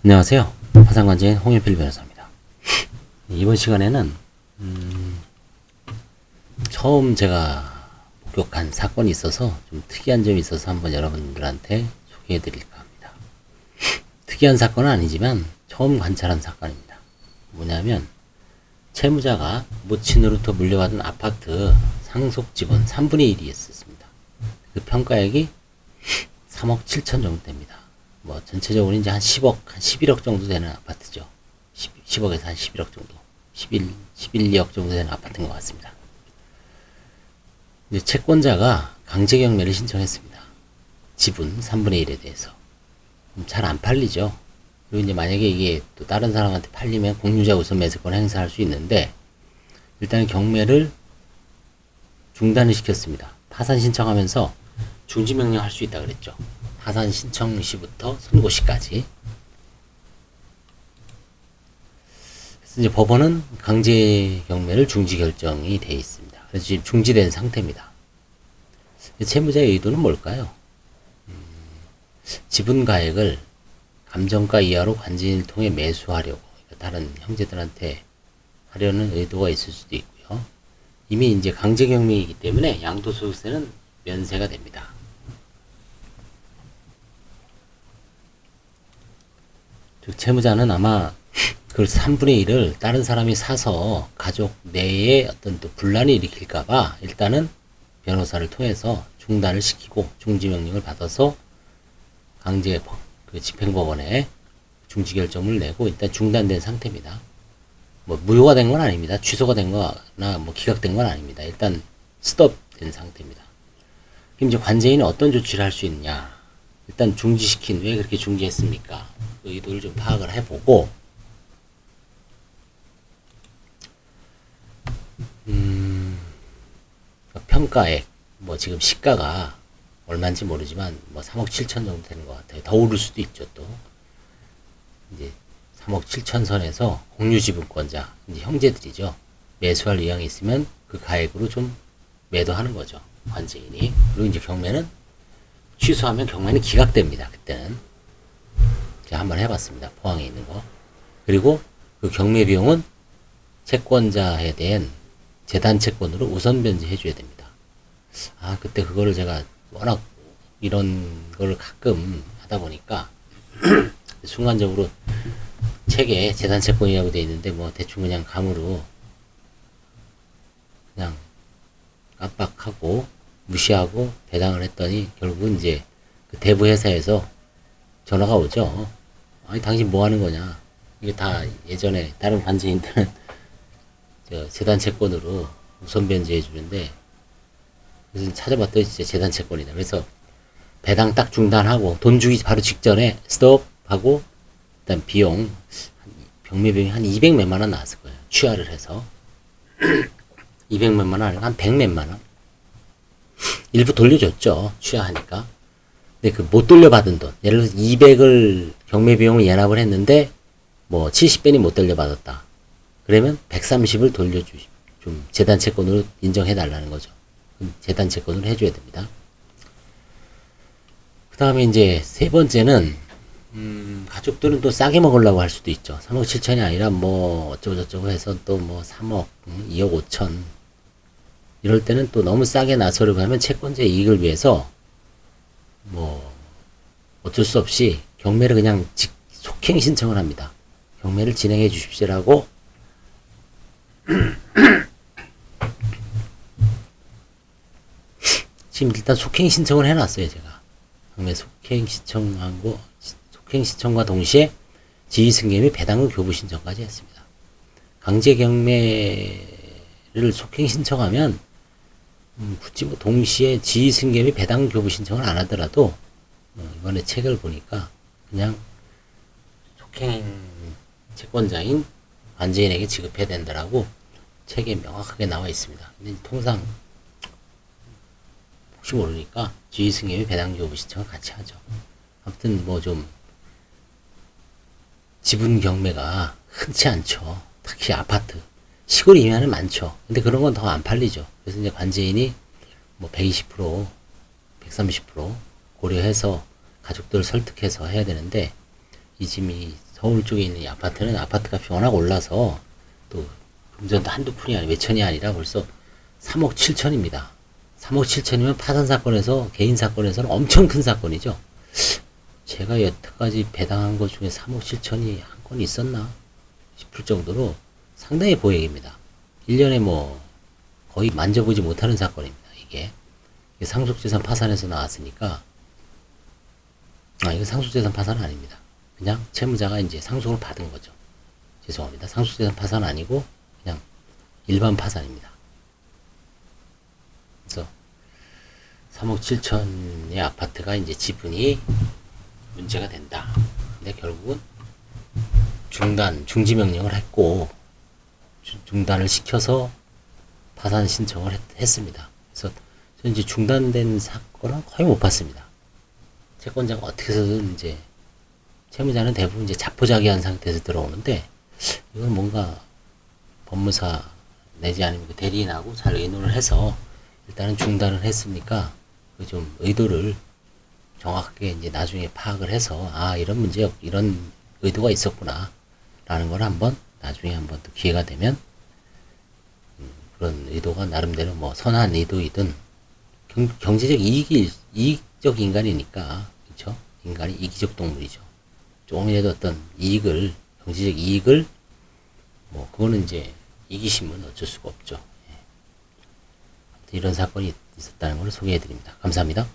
안녕하세요. 화상관제인 홍현필 변호사입니다. 이번 시간에는 처음 제가 목격한 사건이 있어서 좀 특이한 점이 있어서 한번 여러분들한테 소개해 드릴까 합니다. 특이한 사건은 아니지만 처음 관찰한 사건입니다. 뭐냐면 채무자가 모친으로부터 물려받은 아파트 상속 지분 3분의 1이 있었습니다. 그 평가액이 3억 7천 정도 됩니다. 뭐 전체적으로 이제 한 10억, 한 11억 정도 되는 아파트죠. 10억에서 한 11억 정도. 11, 2억 정도 되는 아파트인 것 같습니다. 이제 채권자가 강제 경매를 신청했습니다. 지분 3분의 1에 대해서. 잘 안 팔리죠. 그리고 이제 만약에 이게 또 다른 사람한테 팔리면 공유자 우선 매수권을 행사할 수 있는데, 일단 경매를 중단을 시켰습니다. 파산 신청하면서 중지명령 할 수 있다 그랬죠. 파산 신청 시부터 선고 시까지. 그래서 이제 법원은 강제 경매를 중지 결정이 되어 있습니다. 그래서 지금 중지된 상태입니다. 채무자의 의도는 뭘까요? 지분 가액을 감정가 이하로 관진을 통해 매수하려고, 그러니까 다른 형제들한테 하려는 의도가 있을 수도 있고요. 이미 이제 강제 경매이기 때문에 양도소득세는 면세가 됩니다. 즉 채무자는 아마 그 3분의 1을 다른 사람이 사서 가족 내에 어떤 또 분란이 일으킬까봐 일단은 변호사를 통해서 중단을 시키고 중지명령을 받아서 강제 그 집행법원에 중지결정을 내고 일단 중단된 상태입니다. 뭐 무효가 된 건 아닙니다. 취소가 된 거나 뭐 기각된 건 아닙니다. 일단 스톱된 상태입니다. 그럼 이제 관제인은 어떤 조치를 할 수 있냐? 일단 중지시킨, 왜 그렇게 중지했습니까? 그 의도를 좀 파악을 해보고, 평가액, 뭐 지금 시가가 얼마인지 모르지만, 뭐 3억 7천 정도 되는 것 같아요. 더 오를 수도 있죠, 또. 이제 3억 7천 선에서 공유지분권자, 이제 형제들이죠. 매수할 의향이 있으면 그 가액으로 좀 매도하는 거죠. 관제인이. 그리고 이제 경매는 취소하면 경매는 기각됩니다. 그때는. 제가 한번 해봤습니다. 포항에 있는 거. 그리고 그 경매 비용은 채권자에 대한 재단 채권으로 우선 변제해 줘야 됩니다. 아, 그때 그거를 제가 워낙 이런 걸 가끔 하다 보니까 순간적으로 책에 재단 채권이라고 되어 있는데 뭐 대충 그냥 감으로 그냥 깜빡하고 무시하고 배당을 했더니 결국은 이제 그 대부 회사에서 전화가 오죠. 아니 당신 뭐 하는 거냐. 이게 다 예전에 다른 관제인들은 저 재단 채권으로 우선 변제해 주는데, 그래서 찾아봤더니 진짜 재단 채권이다. 그래서 배당 딱 중단하고 돈 주기 바로 직전에 스톱 하고 일단 비용 경매 비용이 한 200 몇만 원 나왔을 거예요. 취하를 해서 200 몇만 원 아니고 한 100 몇만 원. 일부 돌려줬죠. 취하하니까. 근데 그 못 돌려받은 돈, 예를 들어서 200을 경매 비용을 예납을 했는데 뭐 70배니 못 돌려받았다. 그러면 130을 좀 재단 채권으로 인정해 달라는 거죠. 재단 채권으로 해줘야 됩니다. 그 다음에 이제 세 번째는 가족들은 또 싸게 먹으려고 할 수도 있죠. 3억 7천이 아니라 뭐 어쩌고저쩌고 해서 또 뭐 3억, 2억 5천 이럴 때는 또 너무 싸게 나서려고 하면 채권자의 이익을 위해서 뭐 어쩔 수 없이 경매를 그냥 속행 신청을 합니다. 경매를 진행해 주십시오라고 지금 일단 속행 신청을 해놨어요. 제가 경매 속행 신청과 동시에 지휘승계 및 배당금 교부 신청까지 했습니다. 강제 경매를 속행 신청하면 굳이 뭐 동시에 지휘승계 및 배당금 교부 신청을 안 하더라도 이번에 책을 보니까 그냥 속행 채권자인 관제인에게 지급해야 된다라고 책에 명확하게 나와 있습니다. 근데 통상 혹시 모르니까 지휘승계 및 배당금 교부 신청을 같이 하죠. 아무튼 뭐 좀 지분 경매가 흔치 않죠. 특히 아파트. 시골이면은 많죠. 근데 그런 건 더 안 팔리죠. 그래서 이제 관제인이 뭐 120%, 130% 고려해서 가족들을 설득해서 해야 되는데, 이 짐이 서울 쪽에 있는 이 아파트는 아파트 값이 워낙 올라서 또 금전도 한두 푼이 아니 몇천이 아니라 벌써 3억 7천입니다. 3억 7천이면 파산 사건에서 개인 사건에서는 엄청 큰 사건이죠. 제가 여태까지 배당한 것 중에 3억 7천이 한 건 있었나 싶을 정도로 상당히 고액입니다. 1년에 뭐 거의 만져보지 못하는 사건입니다. 이게 상속재산 파산에서 나왔으니까 이거 상속재산 파산은 아닙니다. 그냥 채무자가 이제 상속을 받은 거죠. 죄송합니다. 상속재산 파산 아니고 그냥 일반 파산입니다. 그래서 3억 7천의 아파트가 이제 지분이 문제가 된다. 근데 결국은 중지명령을 했고 중단을 시켜서 파산 신청을 했습니다. 그래서 저는 이제 중단된 사건은 거의 못 봤습니다. 채권자가 어떻게 해서든 이제 채무자는 대부분 이제 자포자기한 상태에서 들어오는데 이건 뭔가 법무사 내지 아니면 그 대리인하고 잘 의논을 해서 일단은 중단을 했으니까 그 좀 의도를 정확하게 이제 나중에 파악을 해서 이런 문제 이런 의도가 있었구나 라는 걸 한번 나중에 한번 또 기회가 되면 그런 의도가 나름대로 뭐 선한 의도이든 경제적 이익적 인간이니까 그렇죠? 인간이 이기적 동물이죠. 조금이라도 어떤 이익을 경제적 이익을 뭐 그거는 이제 이기심은 어쩔 수가 없죠. 예. 이런 사건이 있었다는 걸 소개해 드립니다. 감사합니다.